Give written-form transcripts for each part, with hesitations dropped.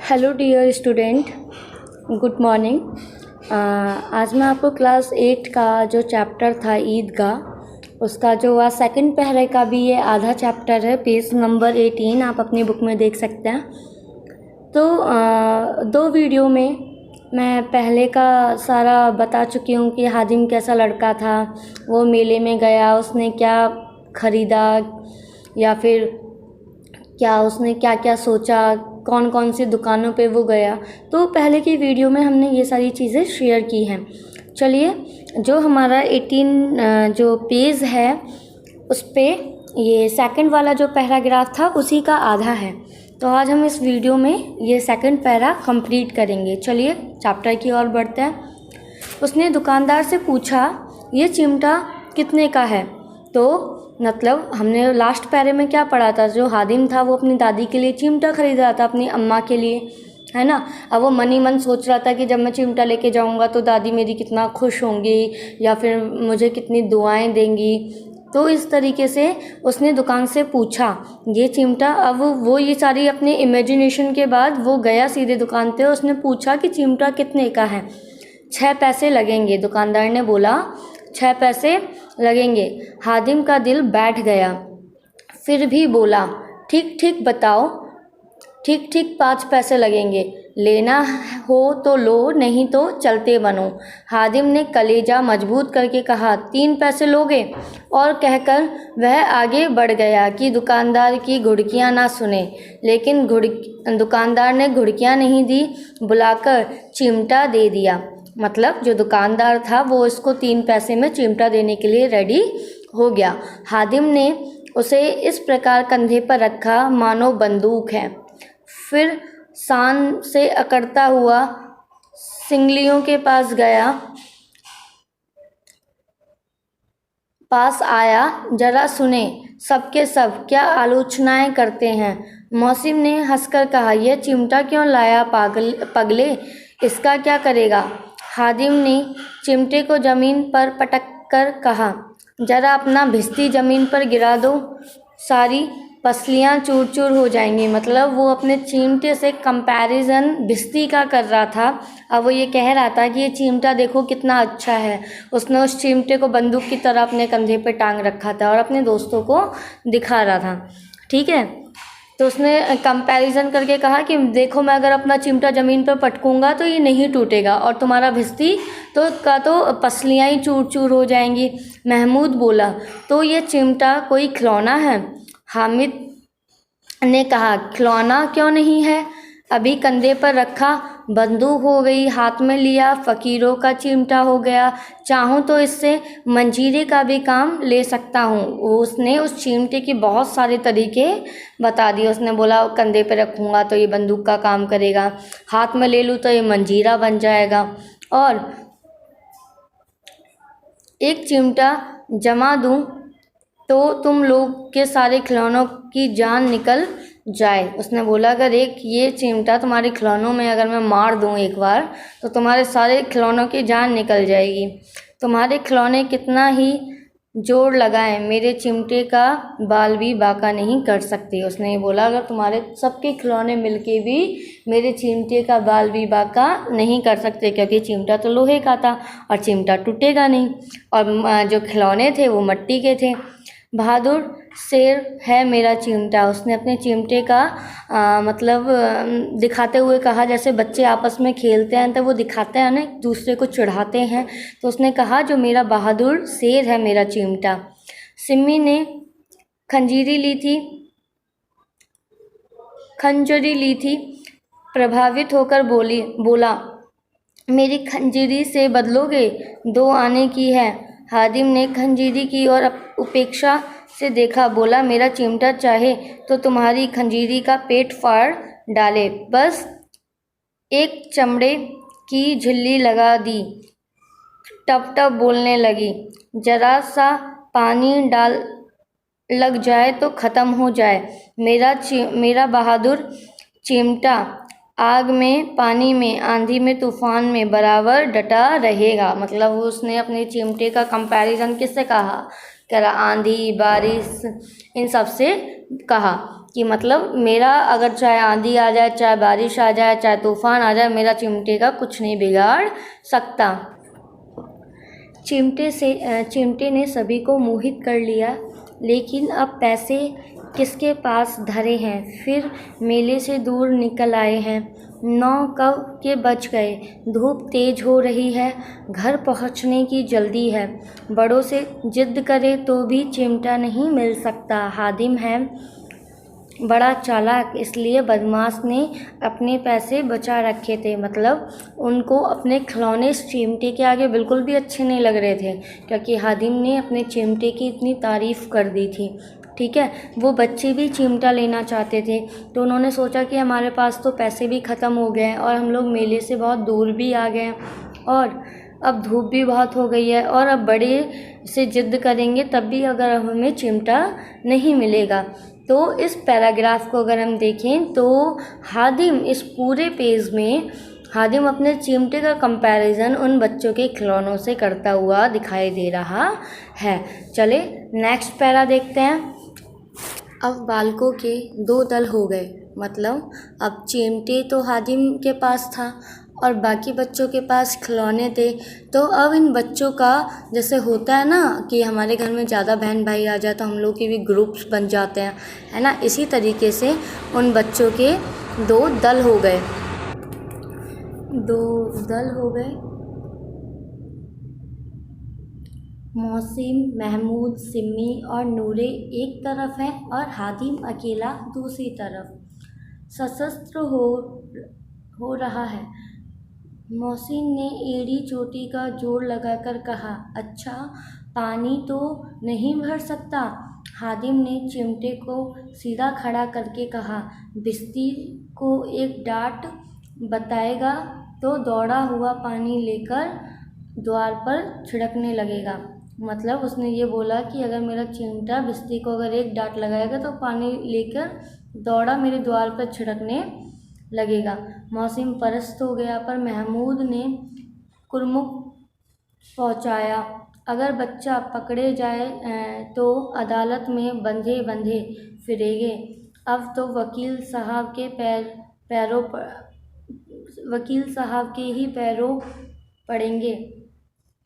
Hello dear student, good morning. आज मैं आपको क्लास 8 का जो चैप्टर था ईदगाह, उसका जो आज सेकंड पहरे का भी ये आधा चैप्टर है, पेज नंबर 18 आप अपनी बुक में देख सकते हैं। तो दो वीडियो में मैं पहले का सारा बता चुकी हूँ कि हादिम कैसा लड़का था, वो मेले में गया, उसने क्या ख़रीदा या फिर क्या उसने क्या क्या सोचा, कौन कौन सी दुकानों पे वो गया। तो पहले की वीडियो में हमने ये सारी चीज़ें शेयर की हैं। चलिए, जो हमारा 18 जो पेज है उस पर ये सेकंड वाला जो पैराग्राफ था उसी का आधा है। तो आज हम इस वीडियो में ये सेकंड पैरा कंप्लीट करेंगे। चलिए चैप्टर की ओर बढ़ते हैं। उसने दुकानदार से पूछा, ये चिमटा कितने का है? तो मतलब हमने लास्ट पैरे में क्या पढ़ा था, जो हादिम था वो अपनी दादी के लिए चिमटा खरीद रहा था, अपनी अम्मा के लिए, है ना। अब वो मन ही मन सोच रहा था कि जब मैं चिमटा लेके जाऊंगा तो दादी मेरी कितना खुश होंगी या फिर मुझे कितनी दुआएं देंगी। तो इस तरीके से उसने दुकान से पूछा ये चिमटा। अब वो ये सारी अपने इमेजिनेशन के बाद वो गया सीधे दुकान पे, उसने पूछा कि चिमटा कितने का है? 6 पैसे लगेंगे। दुकानदार ने बोला 6 पैसे लगेंगे। हादिम का दिल बैठ गया, फिर भी बोला ठीक ठीक बताओ। ठीक ठीक 5 पैसे लगेंगे, लेना हो तो लो, नहीं तो चलते बनो। हादिम ने कलेजा मजबूत करके कहा 3 पैसे लोगे? और कहकर वह आगे बढ़ गया कि दुकानदार की घुड़कियां ना सुने। लेकिन दुकानदार ने घुड़कियां नहीं दी, बुलाकर चिमटा दे दिया। मतलब जो दुकानदार था वो इसको 3 पैसे में चिमटा देने के लिए रेडी हो गया। हादिम ने उसे इस प्रकार कंधे पर रखा मानो बंदूक है। फिर शान से अकड़ता हुआ सिंगलियों के पास आया। जरा सुने सबके सब क्या आलोचनाएं करते हैं। मौसिम ने हंसकर कहा, यह चिमटा क्यों लाया पगले, इसका क्या करेगा? हादिम ने चिमटे को जमीन पर पटक कर कहा, जरा अपना भिस्ती जमीन पर गिरा दो, सारी पसलियां चूर चूर हो जाएंगी। मतलब वो अपने चिमटे से कंपैरिजन भिस्ती का कर रहा था। अब वो ये कह रहा था कि ये चिमटा देखो कितना अच्छा है। उसने उस चिमटे को बंदूक की तरह अपने कंधे पे टांग रखा था और अपने दोस्तों को दिखा रहा था। ठीक है, तो उसने कंपैरिजन करके कहा कि देखो, मैं अगर अपना चिमटा ज़मीन पर पटकूंगा तो ये नहीं टूटेगा और तुम्हारा भिस्ती तो पसलियाँ ही चूर चूर हो जाएंगी। महमूद बोला, तो ये चिमटा कोई खिलौना है? हामिद ने कहा, खिलौना क्यों नहीं है, अभी कंधे पर रखा बंदूक हो गई, हाथ में लिया फ़कीरों का चिमटा हो गया, चाहूँ तो इससे मंजीरे का भी काम ले सकता हूँ। उसने उस चिमटे के बहुत सारे तरीके बता दिए। उसने बोला कंधे पे रखूँगा तो ये बंदूक का काम करेगा, हाथ में ले लूँ तो ये मंजीरा बन जाएगा, और एक चिमटा जमा दूँ तो तुम लोग के सारे खिलौनों की जान निकल जाए। उसने बोला अगर एक ये चिमटा तुम्हारे खिलौनों में अगर मैं मार दूं एक बार तो तुम्हारे सारे खिलौनों की जान निकल जाएगी। तुम्हारे खिलौने कितना ही जोर लगाएं, मेरे चिमटे का बाल भी बाका नहीं कर सकते। उसने ये बोला अगर तुम्हारे सबके खिलौने मिलके भी मेरे चिमटे का बाल भी बाका नहीं कर सकते, क्योंकि चिमटा तो लोहे का था और चिमटा टूटेगा नहीं, और जो खिलौने थे वो मिट्टी के थे। बहादुर शेर है मेरा चिमटा। उसने अपने चिमटे का मतलब दिखाते हुए कहा, जैसे बच्चे आपस में खेलते हैं तो वो दिखाते हैं ना, एक दूसरे को चिढ़ाते हैं। तो उसने कहा जो मेरा बहादुर शेर है मेरा चिमटा। सिम्मी ने खंजरी ली थी, प्रभावित होकर बोला मेरी खंजरी से बदलोगे? 2 आने की है। हादिम ने खंजरी की और उपेक्षा से देखा, बोला मेरा चिमटा चाहे तो तुम्हारी खंजरी का पेट फाड़ डाले, बस एक चमड़े की झिल्ली लगा दी। टप टप बोलने लगी, जरा सा पानी डाल लग जाए तो ख़त्म हो जाए। मेरा बहादुर चिमटा आग में, पानी में, आंधी में, तूफान में बराबर डटा रहेगा। मतलब उसने अपने चिमटे का कंपैरिजन किससे कहा? कह रहा आंधी, बारिश, इन सब से कहा। कि मतलब मेरा अगर चाहे आंधी आ जाए, चाहे बारिश आ जाए, चाहे तूफान आ जाए, मेरा चिमटे का कुछ नहीं बिगाड़ सकता। चिमटे ने सभी को मोहित कर लिया, लेकिन अब पैसे किसके पास धरे हैं। फिर मेले से दूर निकल आए हैं। 9 कब के बज गए। धूप तेज हो रही है। घर पहुंचने की जल्दी है। बड़ों से जिद करे तो भी चिमटा नहीं मिल सकता। हादिम है बड़ा चालाक, इसलिए बदमाश ने अपने पैसे बचा रखे थे। मतलब उनको अपने खिलौने इस चिमटे के आगे बिल्कुल भी अच्छे नहीं लग रहे थे, क्योंकि हादिम ने अपने चिमटे की इतनी तारीफ़ कर दी थी। ठीक है, वो बच्चे भी चिमटा लेना चाहते थे, तो उन्होंने सोचा कि हमारे पास तो पैसे भी ख़त्म हो गए हैं और हम लोग मेले से बहुत दूर भी आ गए हैं और अब धूप भी बहुत हो गई है और अब बड़े से जिद करेंगे तब भी अगर हमें चिमटा नहीं मिलेगा। तो इस पैराग्राफ को अगर हम देखें तो हादिम इस पूरे पेज में हादिम अपने चिमटे का कंपैरिजन उन बच्चों के खिलौनों से करता हुआ दिखाई दे रहा है। चले नेक्स्ट पैरा देखते हैं। अब बालकों के 2 दल हो गए। मतलब अब चिमटे तो हादिम के पास था और बाकी बच्चों के पास खिलौने थे। तो अब इन बच्चों का जैसे होता है ना कि हमारे घर में ज़्यादा बहन भाई आ जाए तो हम लोग के भी ग्रुप्स बन जाते हैं, है ना। इसी तरीके से उन बच्चों के 2 दल हो गए। 2 दल हो गए। मौसिम, महमूद, सिम्मी और नूरे एक तरफ हैं और हादिम अकेला दूसरी तरफ। सशस्त्र हो रहा है। मौसिम ने एड़ी चोटी का जोर लगाकर कहा, अच्छा पानी तो नहीं भर सकता। हादिम ने चिमटे को सीधा खड़ा करके कहा, बिस्ती को एक डांट बताएगा तो दौड़ा हुआ पानी लेकर द्वार पर छिड़कने लगेगा। मतलब उसने ये बोला कि अगर मेरा चिमटा बिस्ती को अगर एक डांट लगाएगा तो पानी लेकर दौड़ा मेरे द्वार पर छिड़कने लगेगा। मौसिम परस्त हो गया, पर महमूद ने कुरमुख पहुंचाया, अगर बच्चा पकड़े जाए तो अदालत में बंधे बंधे फिरेंगे। अब तो वकील साहब के ही पैरों पड़ेंगे।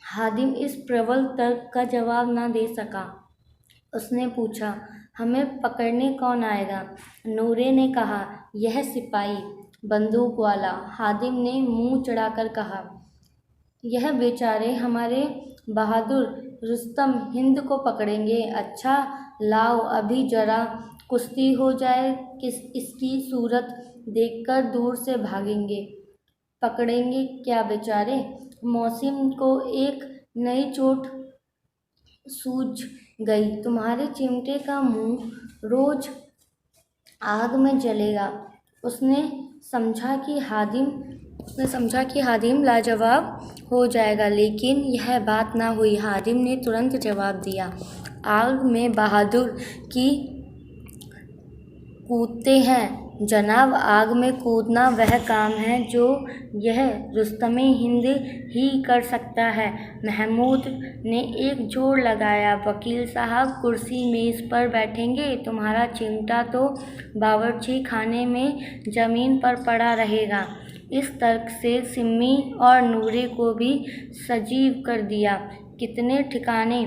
हादिम इस प्रबल तर्क का जवाब न दे सका। उसने पूछा, हमें पकड़ने कौन आएगा। नूरे ने कहा, यह सिपाही बंदूक वाला। हादिम ने मुंह चढ़ाकर कहा, यह बेचारे हमारे बहादुर रुस्तम हिंद को पकड़ेंगे। अच्छा लाओ अभी जरा कुश्ती हो जाए, इसकी सूरत देखकर दूर से भागेंगे। पकड़ेंगे क्या बेचारे। मौसिम को एक नई चोट सूझ गई, तुम्हारे चिमटे का मुंह रोज आग में जलेगा। उसने समझा कि हादिम लाजवाब हो जाएगा, लेकिन यह बात ना हुई। हादिम ने तुरंत जवाब दिया, आग में बहादुर की कूदते हैं जनाब। आग में कूदना वह काम है जो यह रुस्तमे हिंद ही कर सकता है। महमूद ने एक जोर लगाया, वकील साहब कुर्सी मेज़ पर बैठेंगे, तुम्हारा चिमटा तो बावर्ची खाने में ज़मीन पर पड़ा रहेगा। इस तर्क से सिम्मी और नूरे को भी सजीव कर दिया। कितने ठिकाने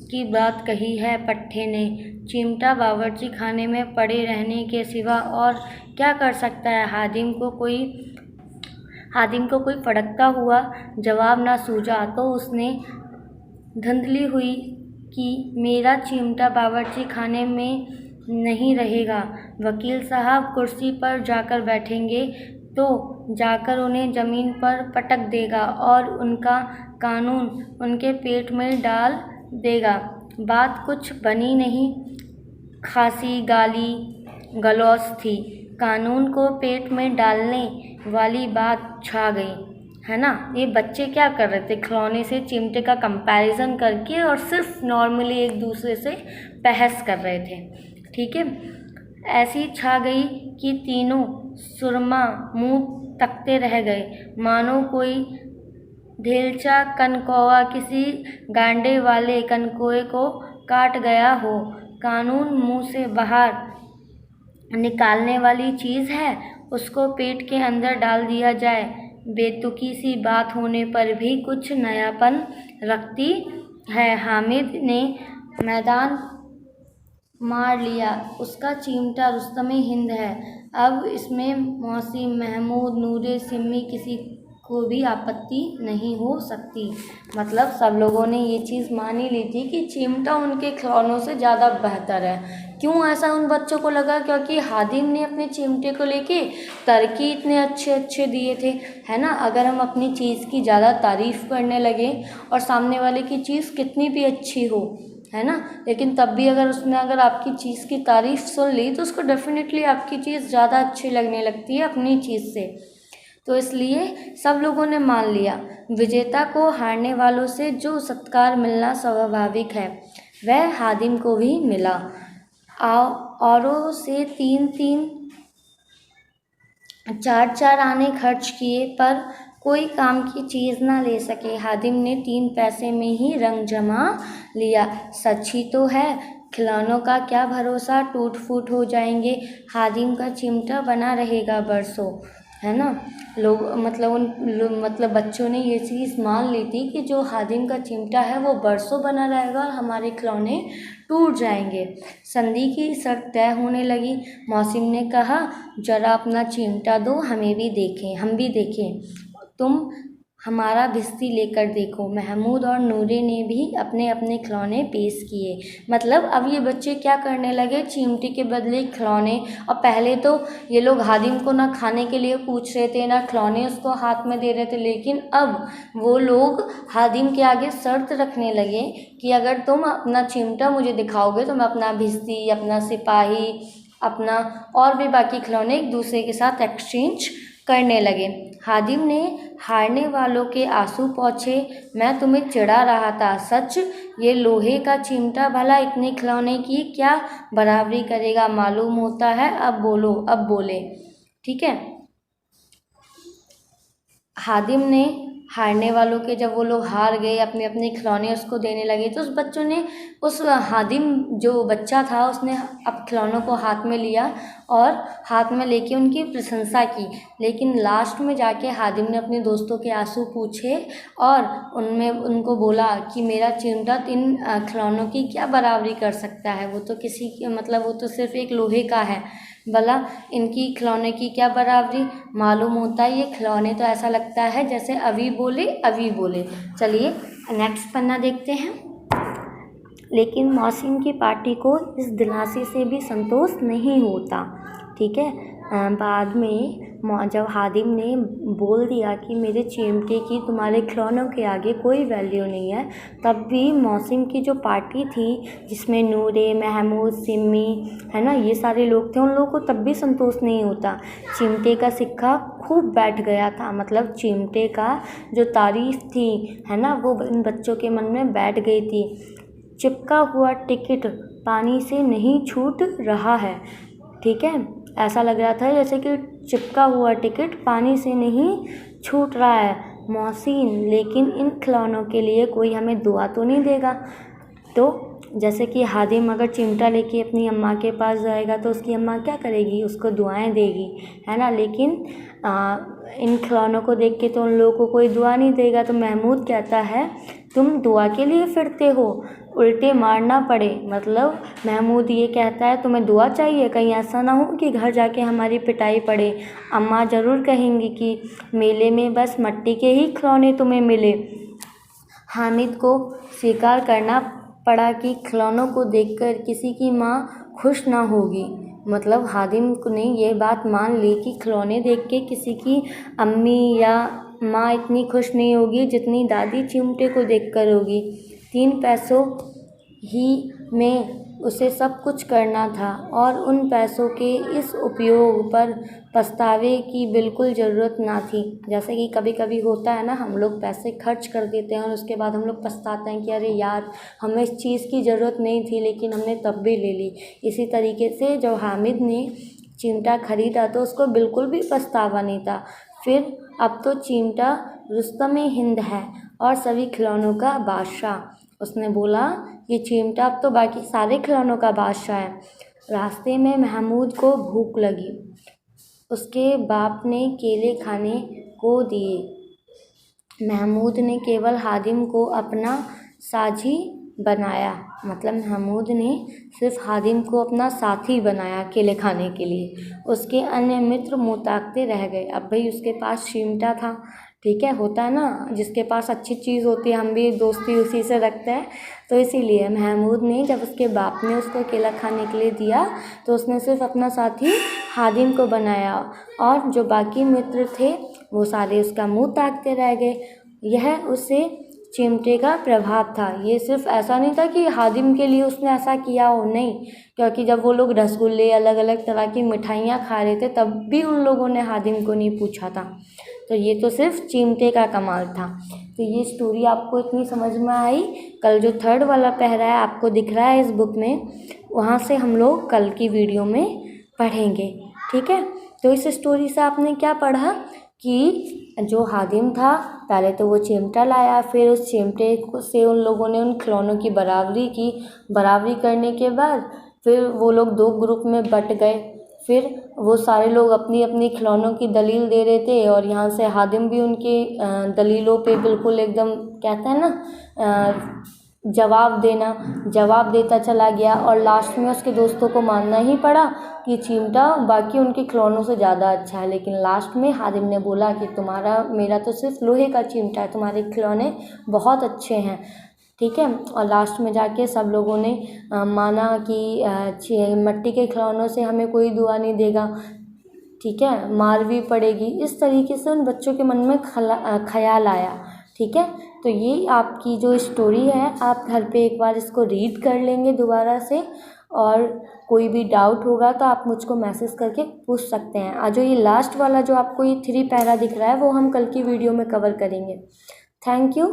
की बात कही है पट्टे ने। चिमटा बावर्ची खाने में पड़े रहने के सिवा और क्या कर सकता है। हादिम को कोई फड़कता हुआ जवाब न सूझा तो उसने धुंधली हुई कि मेरा चिमटा बावर्ची खाने में नहीं रहेगा। वकील साहब कुर्सी पर जाकर बैठेंगे तो जाकर उन्हें ज़मीन पर पटक देगा और उनका कानून उनके पेट में डाल देगा। बात कुछ बनी नहीं, खासी गाली गलौज थी। कानून को पेट में डालने वाली बात छा गई, है ना। ये बच्चे क्या कर रहे थे, खिलौने से चिमटे का कंपैरिजन करके और सिर्फ नॉर्मली एक दूसरे से बहस कर रहे थे। ठीक है, ऐसी छा गई कि तीनों सुरमा मुंह तकते रह गए, मानो कोई ढेलचा कनकौवा किसी गांडे वाले कनकोए को काट गया हो। कानून मुंह से बाहर निकालने वाली चीज़ है उसको पेट के अंदर डाल दिया जाए। बेतुकी सी बात होने पर भी कुछ नयापन रखती है। हामिद ने मैदान मार लिया। उसका चिमटा रुस्तमे हिंद है। अब इसमें मौसी, महमूद, नूरे, सिम्मी किसी को भी आपत्ति नहीं हो सकती। मतलब सब लोगों ने ये चीज़ मान ही ली थी कि चिमटा उनके खिलौनों से ज़्यादा बेहतर है। क्यों ऐसा उन बच्चों को लगा? क्योंकि हादिम ने अपने चिमटे को लेके तर्क इतने अच्छे अच्छे दिए थे, है ना। अगर हम अपनी चीज़ की ज़्यादा तारीफ़ करने लगे और सामने वाले की चीज़ कितनी भी अच्छी हो, है ना, लेकिन तब भी अगर उसने अगर आपकी चीज़ की तारीफ़ सुन ली तो उसको डेफिनेटली आपकी चीज़ ज़्यादा अच्छी लगने लगती है अपनी चीज़ से। तो इसलिए सब लोगों ने मान लिया। विजेता को हारने वालों से जो सत्कार मिलना स्वाभाविक है वह हादिम को भी मिला। औरों से 3-3 4-4 आने खर्च किए पर कोई काम की चीज़ ना ले सके। हादिम ने 3 पैसे में ही रंग जमा लिया। सच ही तो है, खिलौनों का क्या भरोसा, टूट फूट हो जाएंगे। हादिम का चिमटा बना रहेगा बरसों, है ना। लोग मतलब बच्चों ने ये चीज़ मान ली थी कि जो हादिम का चिमटा है वो बरसों बना रहेगा और हमारे खिलौने टूट जाएंगे। संधि की शर्त तय होने लगी। मौसिम ने कहा, जरा अपना चिमटा दो, हम भी देखें। तुम हमारा भिस्ती लेकर देखो। महमूद और नूरे ने भी अपने अपने खिलौने पेश किए। मतलब अब ये बच्चे क्या करने लगे, चिमटे के बदले खिलौने। और पहले तो ये लोग हादिम को ना खाने के लिए पूछ रहे थे ना खिलौने उसको हाथ में दे रहे थे, लेकिन अब वो लोग हादिम के आगे शर्त रखने लगे कि अगर तुम अपना चिमटा मुझे दिखाओगे तो मैं अपना भिस्ती, अपना सिपाही, अपना और भी बाकी खिलौने एक दूसरे के साथ एक्सचेंज करने लगे। हादिम ने हारने वालों के आंसू पोंछे। मैं तुम्हें चिढ़ा रहा था, सच। ये लोहे का चिमटा भला इतने खिलौने की क्या बराबरी करेगा मालूम होता है। अब बोले। ठीक है। हादिम ने हारने वालों के, जब वो लोग हार गए, अपने अपने खिलौने उसको देने लगे तो उस बच्चों ने, उस हादिम जो बच्चा था उसने अब खिलौनों को हाथ में लिया और हाथ में लेके उनकी प्रशंसा की। लेकिन लास्ट में जाके हादिम ने अपने दोस्तों के आंसू पूछे और उनको बोला कि मेरा चिमटा इन खिलौनों की क्या बराबरी कर सकता है। वो तो वो तो सिर्फ एक लोहे का है, भला इनकी खिलौने की क्या बराबरी। मालूम होता है ये खिलौने तो ऐसा लगता है जैसे अभी बोले। चलिए नेक्स्ट पन्ना देखते हैं। लेकिन मौसिम की पार्टी को इस दिलासे से भी संतोष नहीं होता। ठीक है। बाद में जब हादिम ने बोल दिया कि मेरे चिमटे की तुम्हारे खिलौनों के आगे कोई वैल्यू नहीं है, तब भी मौसिम की जो पार्टी थी जिसमें नूरे, महमूद, सिम्मी, है ना, ये सारे लोग थे, उन लोगों को तब भी संतोष नहीं होता। चिमटे का सिक्का खूब बैठ गया था। मतलब चिमटे का जो तारीफ थी, है ना, वो इन बच्चों के मन में बैठ गई थी। चिपका हुआ टिकट पानी से नहीं छूट रहा है। ठीक है। ऐसा लग रहा था जैसे कि चिपका हुआ टिकट पानी से नहीं छूट रहा है। मौसीन, लेकिन इन खिलौनों के लिए कोई हमें दुआ तो नहीं देगा। तो जैसे कि हादिम अगर चिमटा लेके अपनी अम्मा के पास जाएगा तो उसकी अम्मा क्या करेगी, उसको दुआएं देगी, है ना। लेकिन इन खिलौनों को देख के तो उन लोगों को कोई दुआ नहीं देगा। तो महमूद कहता है, तुम दुआ के लिए फिरते हो, उल्टे मारना पड़े। मतलब महमूद ये कहता है तुम्हें दुआ चाहिए, कहीं ऐसा ना हो कि घर जाके हमारी पिटाई पड़े। अम्मा ज़रूर कहेंगी कि मेले में बस मिट्टी के ही खिलौने तुम्हें मिले। हामिद को स्वीकार करना पड़ा कि खिलौनों को देखकर किसी की माँ खुश ना होगी। मतलब हादिम ने ये बात मान ली कि खिलौने देख के किसी की अम्मी या माँ इतनी खुश नहीं होगी जितनी दादी चिमटे को देखकर होगी। 3 पैसों ही में उसे सब कुछ करना था और उन पैसों के इस उपयोग पर पछतावे की बिल्कुल ज़रूरत ना थी। जैसे कि कभी कभी होता है ना, हम लोग पैसे खर्च कर देते हैं और उसके बाद हम लोग पछताते हैं कि अरे यार हमें इस चीज़ की ज़रूरत नहीं थी लेकिन हमने तब भी ले ली। इसी तरीके से जब हामिद ने चिमटा खरीदा तो उसको बिल्कुल भी पछतावा नहीं था। फिर अब तो चिमटा रुस्तमे हिंद है और सभी खिलौनों का बादशाह। उसने बोला, ये चिमटा अब तो बाकी सारे खिलौनों का बादशाह है। रास्ते में महमूद को भूख लगी। उसके बाप ने केले खाने को दिए। महमूद ने केवल हादिम को अपना साझी बनाया, मतलब महमूद ने सिर्फ हादिम को अपना साथी बनाया केले खाने के लिए। उसके अन्य मित्र मुँह ताकते रह गए। अब भाई उसके पास चिमटा था, ठीक है, होता है ना, जिसके पास अच्छी चीज़ होती है हम भी दोस्ती उसी से रखते हैं। तो इसीलिए महमूद ने, जब उसके बाप ने उसको केला खाने के लिए दिया तो उसने सिर्फ अपना साथी हादिम को बनाया, और जो बाकी मित्र थे वो सारे उसका मुँह ताकते रह गए। यह उसे चिमटे का प्रभाव था। ये सिर्फ ऐसा नहीं था कि हादिम के लिए उसने ऐसा किया हो, नहीं, क्योंकि जब वो लोग रसगुल्ले अलग अलग तरह की मिठाइयाँ खा रहे थे तब भी उन लोगों ने हादिम को नहीं पूछा था। तो ये तो सिर्फ चिमटे का कमाल था। तो ये स्टोरी आपको इतनी समझ में आई। कल जो 3rd वाला पैरा है आपको दिख रहा है इस बुक में, वहाँ से हम लोग कल की वीडियो में पढ़ेंगे, ठीक है। तो इस स्टोरी से आपने क्या पढ़ा कि जो हादिम था पहले तो वो चिमटा लाया, फिर उस चिमटे से उन लोगों ने उन खिलौनों की बराबरी की। बराबरी करने के बाद फिर वो लोग 2 ग्रुप में बट गए। फिर वो सारे लोग अपनी अपनी खिलौनों की दलील दे रहे थे, और यहाँ से हादिम भी उनकी दलीलों पे बिल्कुल एकदम, कहते हैं ना, जवाब देता चला गया। और लास्ट में उसके दोस्तों को मानना ही पड़ा कि चिमटा बाकी उनके खिलौनों से ज़्यादा अच्छा है। लेकिन लास्ट में हादिम ने बोला कि मेरा तो सिर्फ लोहे का चिमटा है, तुम्हारे खिलौने बहुत अच्छे हैं, ठीक है। और लास्ट में जाके सब लोगों ने माना कि मिट्टी के खिलौनों से हमें कोई दुआ नहीं देगा, ठीक है, मार भी पड़ेगी। इस तरीके से उन बच्चों के मन में ख्याल आया, ठीक है। तो ये आपकी जो स्टोरी है, आप घर पे एक बार इसको रीड कर लेंगे दोबारा से, और कोई भी डाउट होगा तो आप मुझको मैसेज करके पूछ सकते हैं। आज जो ये लास्ट वाला जो आपको ये 3 पैरा दिख रहा है वो हम कल की वीडियो में कवर करेंगे। Thank you.